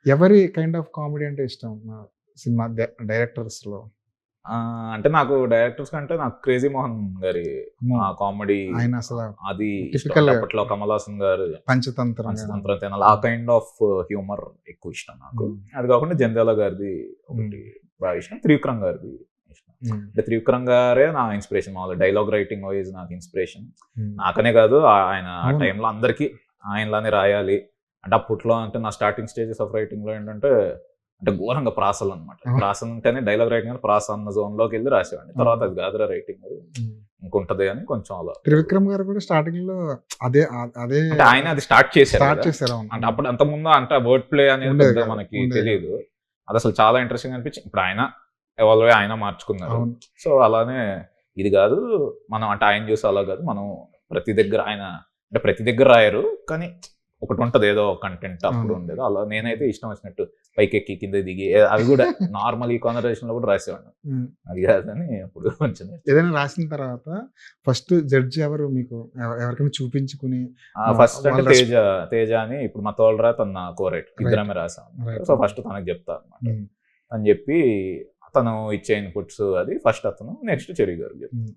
ఎవరి kind of comedy అంటే ఇష్టం సినిమా డైరెక్టర్స్‌లో? అంటే నాకు డైరెక్టర్స్ కంటే నాకు 'క్రేజీ మోహన్' గారి అమ్మో! కామెడీ ఆయన అసల అది ఇష్టం. టిపికల్ అప్పట్లో 'కమల్ హాసన్' గారు పంచతంత్రం పంచతంత్రం తినాలి ఆ కైండ్ ఆఫ్ హ్యూమర్ ఎక్కువ ఇష్టం నాకు. అది కాకుండా జంధ్యాల గారిది ఒకటి బాగా ఇష్టం. త్రివిక్రమ్ గారిది ఇష్టం. అంటే త్రివిక్రమ్ గారే నా ఇన్స్పిరేషన్. మామూలుగా డైలాగ్ రైటింగ్ వైజ్ నాకు ఇన్స్పిరేషన్. నాకనే కాదు ఆయన ఆ టైంలో అందరికీ ఆయనలానే రాయాలి. అంటే అప్పట్లో అంటే నా స్టార్టింగ్ స్టేజెస్ ఆఫ్ రైటింగ్ లో ఏంటంటే ఘోరంగా ప్రాసలు అనమాట. ప్రాసలు ఉంటేనే డైలాగ్ రైటింగ్ అని ప్రాస అన్న జోన్ లోకి వెళ్ళి రాసేవాడిని. తర్వాత అది కాదురా రైటింగ్ ఇంకుంటది అని కొంచెం అలా. త్రివిక్రమ్ గారు కూడా స్టార్టింగ్ లో అదే అదే అంటే ఆయన అది స్టార్ట్ చేశారు. అంటే అప్పుడు అంత ముందు అంటే వర్డ్ ప్లే అనేది మనకి తెలియదు. అది అసలు చాలా ఇంట్రెస్టింగ్ అనిపించి ఇప్పుడు ఆయన ఎవాల్వ్ అయ్యి ఆయన మార్చుకున్నారు. సో అలానే ఇది కాదు మనం అంటే ఆయన చూసి అలా కాదు మనం ప్రతి దగ్గర ఆయన అంటే ప్రతి దగ్గర రాయరు కానీ ఒకటి ఉంటది ఏదో కంటెంట్ అప్పుడు ఉండేది. అలా నేనైతే ఇష్టం వచ్చినట్టు పైకి ఎక్కి కింద దిగి అవి కూడా నార్మల్ ఈ కాన్వర్సేషన్ లో కూడా రాసేవాడిని. అది కాదని అప్పుడు కొంచెం ఏదైనా రాసిన తర్వాత ఫస్ట్ జడ్జి ఎవరు మీకు ఎవరికైనా చూపించుకుని ఫస్ట్ అంటే తేజ అని ఇప్పుడు మా తోలరా తన కోరైట్ ఇద్దరమే రాసాను. సో ఫస్ట్ తనకు చెప్తా అనమాట అని చెప్పి తను ఇచ్చే ఇన్పుట్స్ అది ఫస్ట్ అతను నెక్స్ట్ చెరి గారు చెప్తాను.